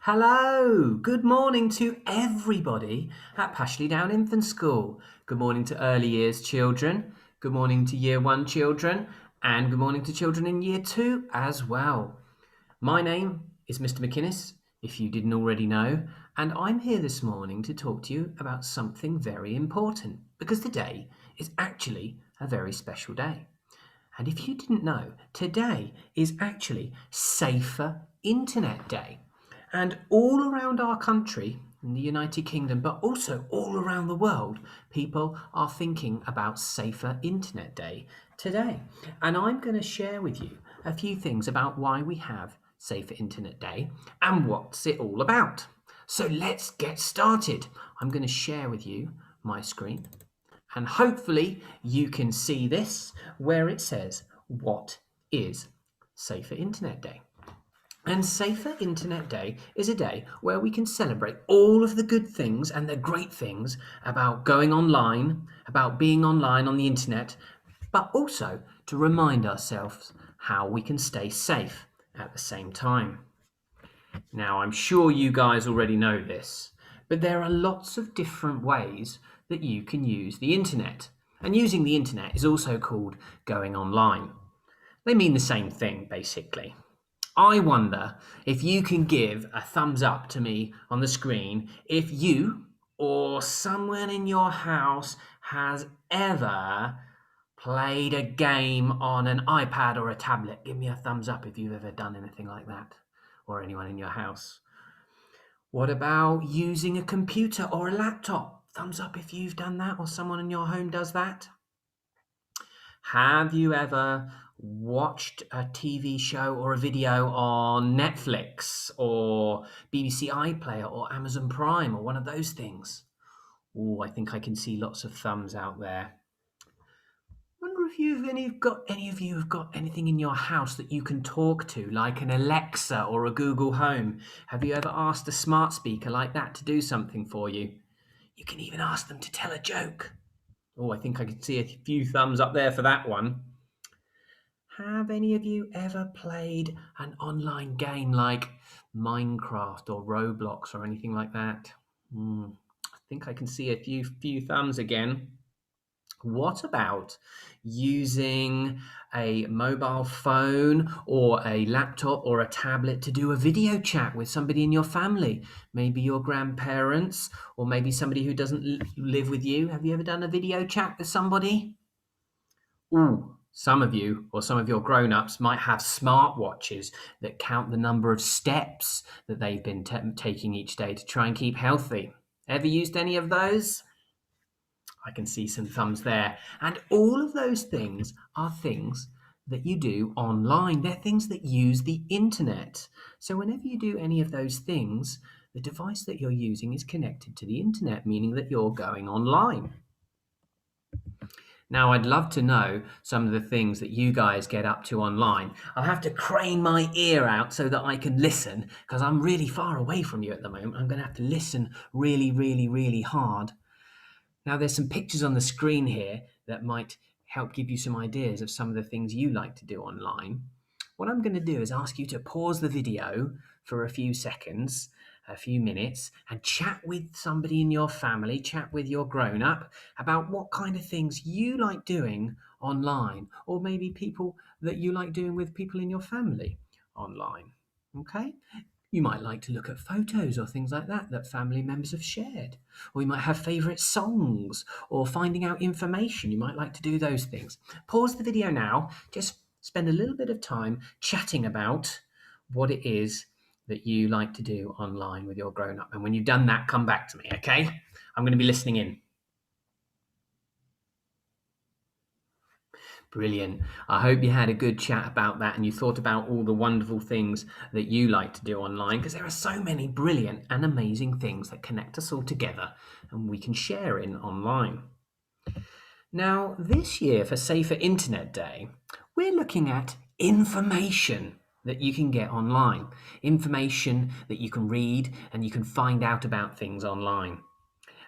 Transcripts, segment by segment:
Hello, good morning to everybody at Pashley Down Infant School. Good morning to early years children, good morning to year one children, and good morning to children in year two as well. My name is Mr. MacInnes, if you didn't already know, and I'm here this morning to talk to you about something very important because today is actually a very special day. And if you didn't know, today is actually Safer Internet Day. And all around our country, in the United Kingdom, but also all around the world, people are thinking about Safer Internet Day today. And I'm going to share with you a few things about why we have Safer Internet Day and what's it all about. So let's get started. I'm going to share with you my screen. And hopefully you can see this where it says, what is Safer Internet Day? And Safer Internet Day is a day where we can celebrate all of the good things and the great things about going online, about being online on the internet, but also to remind ourselves how we can stay safe at the same time. Now, I'm sure you guys already know this, but there are lots of different ways that you can use the internet. And using the internet is also called going online. They mean the same thing, basically. I wonder if you can give a thumbs up to me on the screen if you or someone in your house has ever played a game on an iPad or a tablet. Give me a thumbs up if you've ever done anything like that, or anyone in your house. What about using a computer or a laptop? Thumbs up if you've done that or someone in your home does that. Have you ever watched a TV show or a video on Netflix or BBC iPlayer or Amazon Prime or one of those things? Oh, I think I can see lots of thumbs out there. Wonder if any of you have got anything in your house that you can talk to, like an Alexa or a Google Home. Have you ever asked a smart speaker like that to do something for you? You can even ask them to tell a joke. Oh, I think I can see a few thumbs up there for that one. Have any of you ever played an online game like Minecraft or Roblox or anything like that? I think I can see a few thumbs again. What about using a mobile phone or a laptop or a tablet to do a video chat with somebody in your family? Maybe your grandparents or maybe somebody who doesn't live with you. Have you ever done a video chat with somebody? Ooh, some of you or some of your grown-ups might have smartwatches that count the number of steps that they've been taking each day to try and keep healthy. Ever used any of those? I can see some thumbs there. And all of those things are things that you do online. They're things that use the internet. So whenever you do any of those things, the device that you're using is connected to the internet, meaning that you're going online. Now, I'd love to know some of the things that you guys get up to online. I'll have to crane my ear out so that I can listen because I'm really far away from you at the moment. I'm going to have to listen really, really, really hard. Now, there's some pictures on the screen here that might help give you some ideas of some of the things you like to do online. What I'm going to do is ask you to pause the video for a few seconds, a few minutes, and chat with somebody in your family, chat with your grown up about what kind of things you like doing online, or maybe people that you like doing with people in your family online. Okay? You might like to look at photos or things like that that family members have shared. Or you might have favourite songs or finding out information. You might like to do those things. Pause the video now. Just spend a little bit of time chatting about what it is that you like to do online with your grown up. And when you've done that, come back to me, okay? I'm going to be listening in. Brilliant. I hope you had a good chat about that and you thought about all the wonderful things that you like to do online because there are so many brilliant and amazing things that connect us all together and we can share in online. Now, this year for Safer Internet Day, we're looking at information that you can get online, information that you can read and you can find out about things online.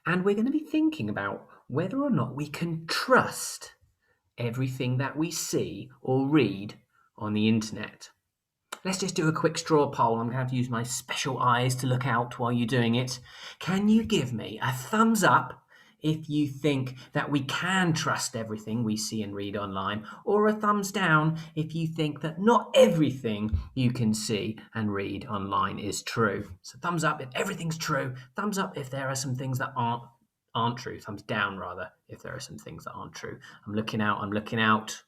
And we're going to be thinking about whether or not we can trust everything that we see or read on the internet. let's just do a quick straw poll. I'm going to have to use my special eyes to look out while you're doing it. Can you give me a thumbs up if you think that we can trust everything we see and read online, or a thumbs down if you think that not everything you can see and read online is true? So thumbs up if everything's true, thumbs up if there are some things that aren't true, thumbs down rather if there are some things that aren't true. I'm looking out.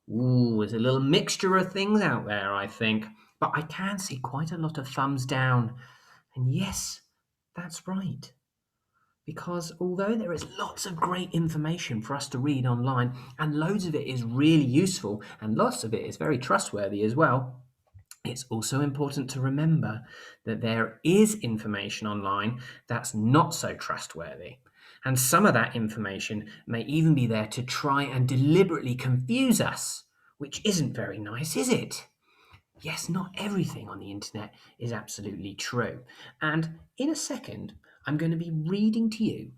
Ooh, there's a little mixture of things out there, I think, but I can see quite a lot of thumbs down. And yes, that's right. Because although there is lots of great information for us to read online, and loads of it is really useful, and lots of it is very trustworthy as well, it's also important to remember that there is information online that's not so trustworthy. And some of that information may even be there to try and deliberately confuse us, which isn't very nice, is it? Yes, not everything on the internet is absolutely true. And in a second, I'm going to be reading to you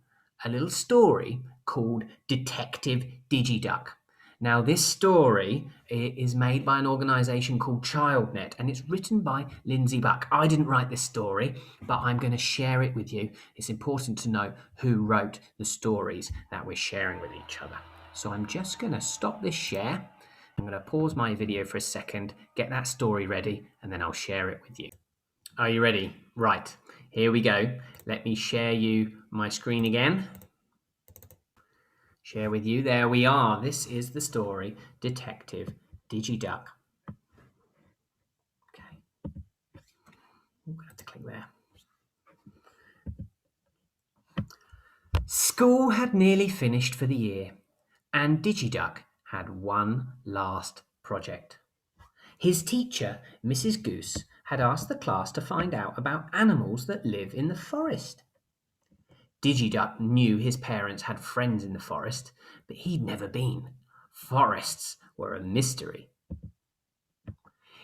a little story called Detective Digiduck. Now, this story is made by an organisation called ChildNet, and it's written by Lindsay Buck. I didn't write this story, but I'm going to share it with you. It's important to know who wrote the stories that we're sharing with each other. So I'm just going to stop this share. I'm going to pause my video for a second, get that story ready, and then I'll share it with you. Are you ready? Right, here we go. Let me share you my screen again. Share with you. There we are. This is the story, Detective Digiduck. Okay. I'm going to have to click there. School had nearly finished for the year, and Digiduck had one last project. His teacher, Mrs. Goose, had asked the class to find out about animals that live in the forest. Digiduck knew his parents had friends in the forest, but he'd never been. Forests were a mystery.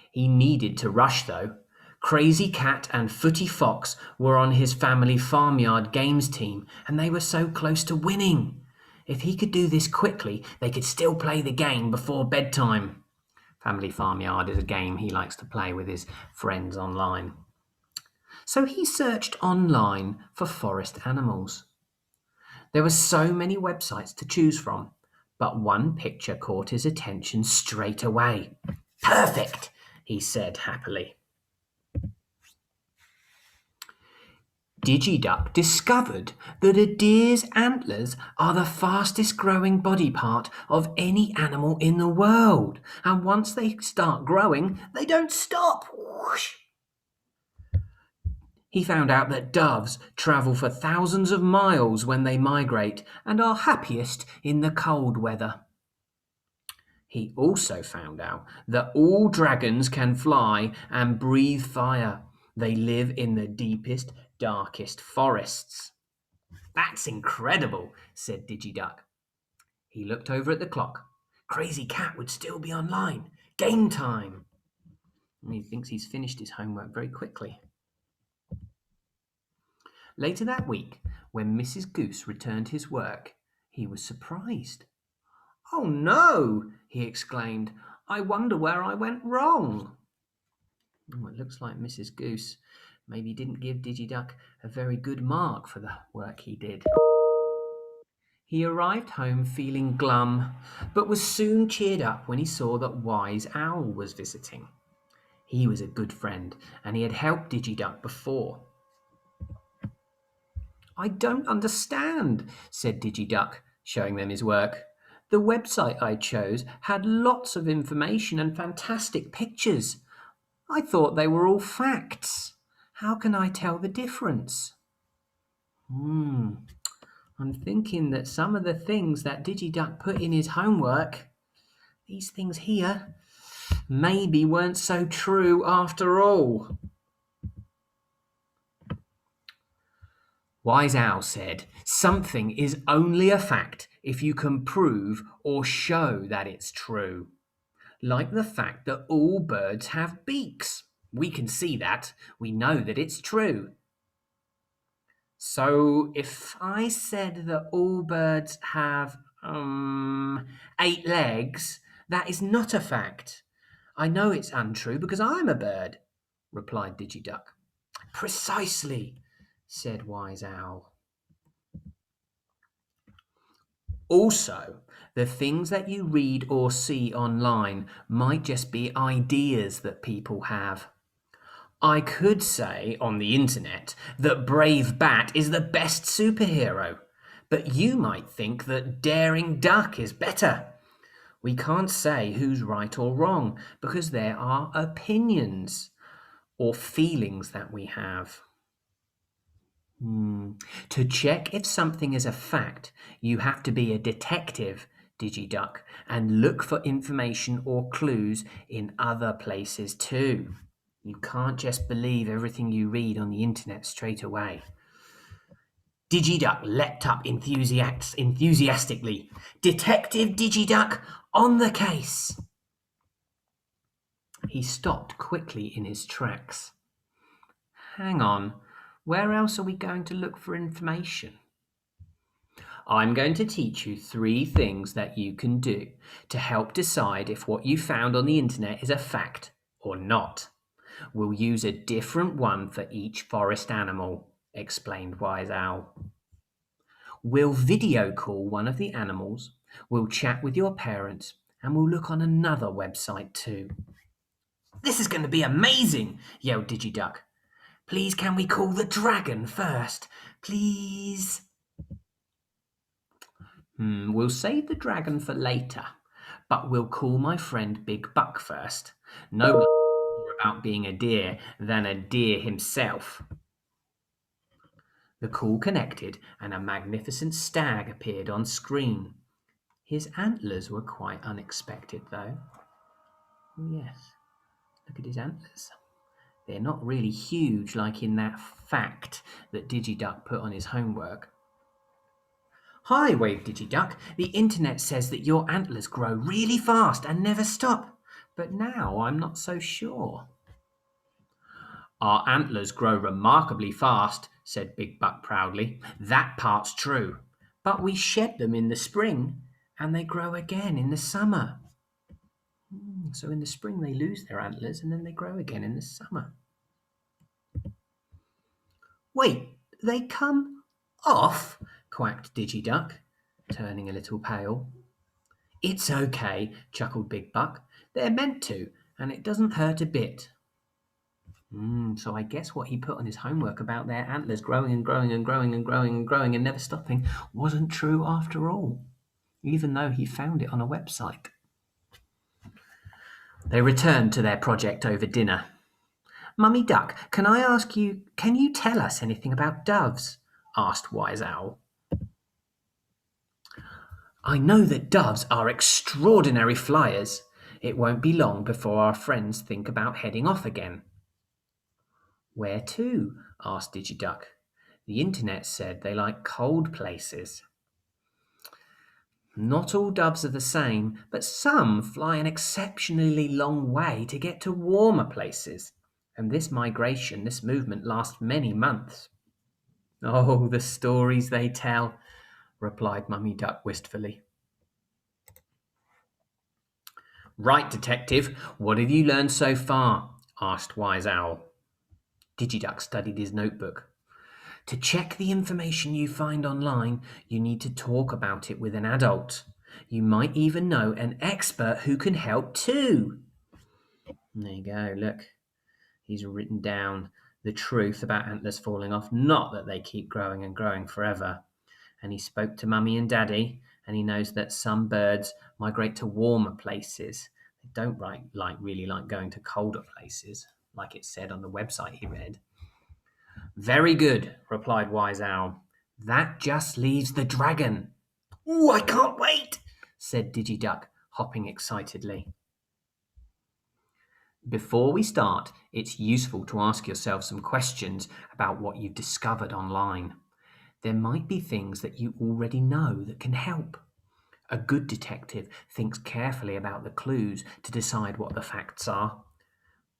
He needed to rush, though. Crazy Cat and Footy Fox were on his family farmyard games team, and they were so close to winning. If he could do this quickly, they could still play the game before bedtime. Family Farmyard is a game he likes to play with his friends online. So he searched online for forest animals. There were so many websites to choose from, but one picture caught his attention straight away. Perfect, he said happily. Digiduck discovered that a deer's antlers are the fastest growing body part of any animal in the world, and once they start growing, they don't stop. Whoosh. He found out that doves travel for thousands of miles when they migrate and are happiest in the cold weather. He also found out that all dragons can fly and breathe fire. They live in the deepest, darkest forests. That's incredible, said Digiduck. He looked over at the clock. Crazy Cat would still be online. Game time. And he thinks he's finished his homework very quickly. Later that week, when Mrs. Goose returned his work, he was surprised. Oh no, he exclaimed. I wonder where I went wrong. Oh, it looks like Mrs. Goose maybe didn't give Digiduck a very good mark for the work he did. He arrived home feeling glum, but was soon cheered up when he saw that Wise Owl was visiting. He was a good friend, and he had helped Digiduck before. I don't understand, said Digiduck, showing them his work. The website I chose had lots of information and fantastic pictures. I thought they were all facts. How can I tell the difference? I'm thinking that some of the things that Digiduck put in his homework, these things here, maybe weren't so true after all. Wise Owl said, something is only a fact if you can prove or show that it's true. Like the fact that all birds have beaks. We can see that. We know that it's true. So if I said that all birds have 8 legs, that is not a fact. I know it's untrue because I'm a bird, replied Digiduck. Precisely, said Wise Owl. Also, the things that you read or see online might just be ideas that people have. I could say on the internet that Brave Bat is the best superhero, but you might think that Daring Duck is better. We can't say who's right or wrong because there are opinions or feelings that we have. To check if something is a fact, you have to be a detective, Digiduck, and look for information or clues in other places too. You can't just believe everything you read on the internet straight away. Digiduck leapt up enthusiastically. Detective Digiduck, on the case! He stopped quickly in his tracks. Hang on, where else are we going to look for information? I'm going to teach you 3 things that you can do to help decide if what you found on the internet is a fact or not. We'll use a different one for each forest animal, explained Wise Owl. We'll video call one of the animals, we'll chat with your parents, and we'll look on another website too. This is going to be amazing, yelled Digiduck. Please, can we call the dragon first? Please. We'll save the dragon for later, but we'll call my friend Big Buck first. No one knows more about being a deer than a deer himself. The call connected, and a magnificent stag appeared on screen. His antlers were quite unexpected, though. Oh, yes, look at his antlers. They're not really huge like in that fact that Digiduck put on his homework. Hi, waved Digiduck. The internet says that your antlers grow really fast and never stop, but now I'm not so sure. Our antlers grow remarkably fast, said Big Buck proudly. That part's true. But we shed them in the spring and they grow again in the summer. So in the spring they lose their antlers and then they grow again in the summer. Wait, they come off? Quacked Digiduck, turning a little pale. It's okay, chuckled Big Buck. They're meant to, and it doesn't hurt a bit. So I guess what he put on his homework about their antlers growing and growing and growing and growing and growing and never stopping wasn't true after all, even though he found it on a website. They returned to their project over dinner. Mummy Duck, can I ask you, can you tell us anything about doves? Asked Wise Owl. I know that doves are extraordinary flyers. It won't be long before our friends think about heading off again. Where to? Asked Digiduck. The internet said they like cold places. Not all doves are the same, but some fly an exceptionally long way to get to warmer places. And this migration, this movement lasts many months. Oh, the stories they tell, replied Mummy Duck wistfully. Right, detective, what have you learned so far? Asked Wise Owl. Digiduck studied his notebook. To check the information you find online, you need to talk about it with an adult. You might even know an expert who can help too. There you go, look. He's written down the truth about antlers falling off, not that they keep growing and growing forever. And he spoke to Mummy and Daddy, and he knows that some birds migrate to warmer places. They don't really like going to colder places, like it said on the website he read. Very good, replied Wise Owl. That just leaves the dragon. Ooh, I can't wait, said Digiduck, hopping excitedly. Before we start, it's useful to ask yourself some questions about what you've discovered online. There might be things that you already know that can help. A good detective thinks carefully about the clues to decide what the facts are.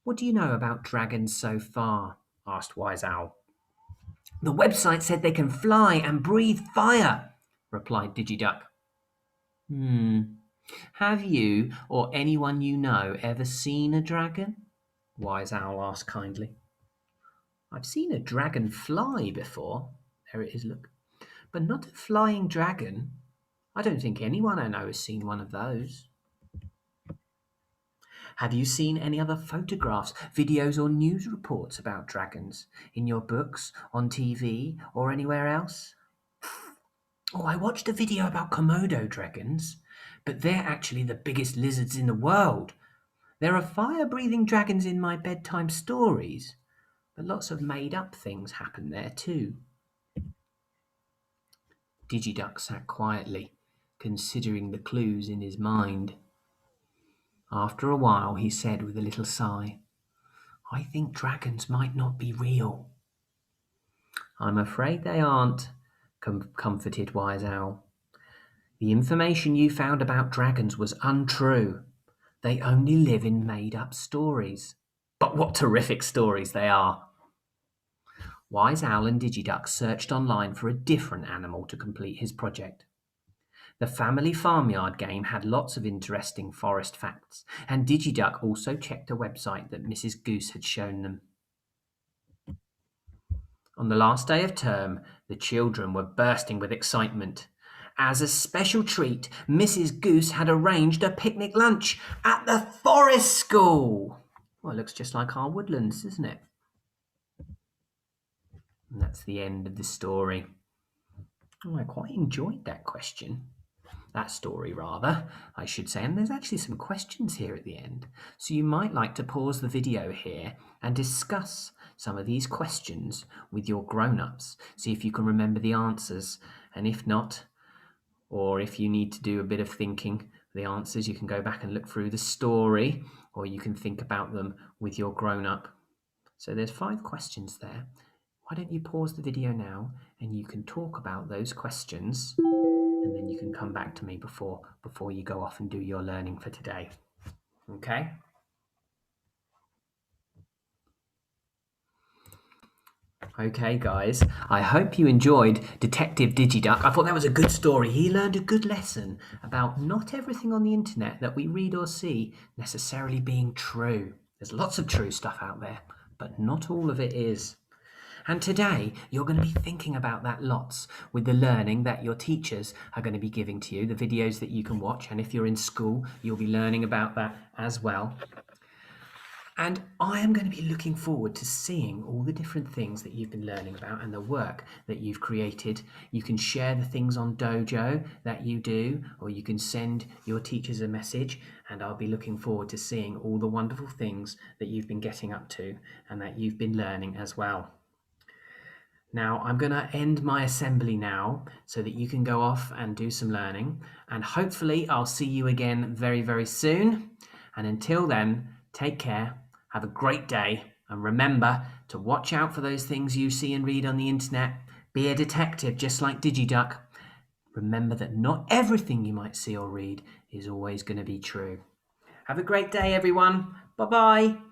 What do you know about dragons so far? Asked Wise Owl. The website said they can fly and breathe fire, replied Digiduck. Have you or anyone you know ever seen a dragon? Wise Owl asked kindly. I've seen a dragon fly before. There it is, look. But not a flying dragon. I don't think anyone I know has seen one of those. Have you seen any other photographs, videos, or news reports about dragons in your books, on TV, or anywhere else? Oh, I watched a video about Komodo dragons, but they're actually the biggest lizards in the world. There are fire-breathing dragons in my bedtime stories, but lots of made-up things happen there too. Digiduck sat quietly, considering the clues in his mind. After a while, he said with a little sigh, I think dragons might not be real. I'm afraid they aren't, comforted Wise Owl. The information you found about dragons was untrue. They only live in made-up stories. But what terrific stories they are! Wise Owl and Digiduck searched online for a different animal to complete his project. The family farmyard game had lots of interesting forest facts, and Digiduck also checked a website that Mrs. Goose had shown them. On the last day of term, the children were bursting with excitement. As a special treat, Mrs. Goose had arranged a picnic lunch at the forest school. Well, it looks just like our woodlands, doesn't it? And that's the end of the story. Oh, I quite enjoyed that question. That story, rather, I should say. And there's actually some questions here at the end. So you might like to pause the video here and discuss some of these questions with your grown-ups. See if you can remember the answers. And if not, or if you need to do a bit of thinking, the answers, you can go back and look through the story, or you can think about them with your grown-up. So there's 5 questions there. Why don't you pause the video now and you can talk about those questions, and then you can come back to me before you go off and do your learning for today. Okay? Okay, guys, I hope you enjoyed Detective Digiduck. I thought that was a good story. He learned a good lesson about not everything on the internet that we read or see necessarily being true. There's lots of true stuff out there, but not all of it is. And today, you're going to be thinking about that lots with the learning that your teachers are going to be giving to you, the videos that you can watch. And if you're in school, you'll be learning about that as well. And I am going to be looking forward to seeing all the different things that you've been learning about and the work that you've created. You can share the things on Dojo that you do, or you can send your teachers a message, and I'll be looking forward to seeing all the wonderful things that you've been getting up to and that you've been learning as well. Now, I'm going to end my assembly now so that you can go off and do some learning. And hopefully I'll see you again very, very soon. And until then, take care, have a great day, and remember to watch out for those things you see and read on the internet. Be a detective just like Digiduck. Remember that not everything you might see or read is always going to be true. Have a great day, everyone. Bye-bye.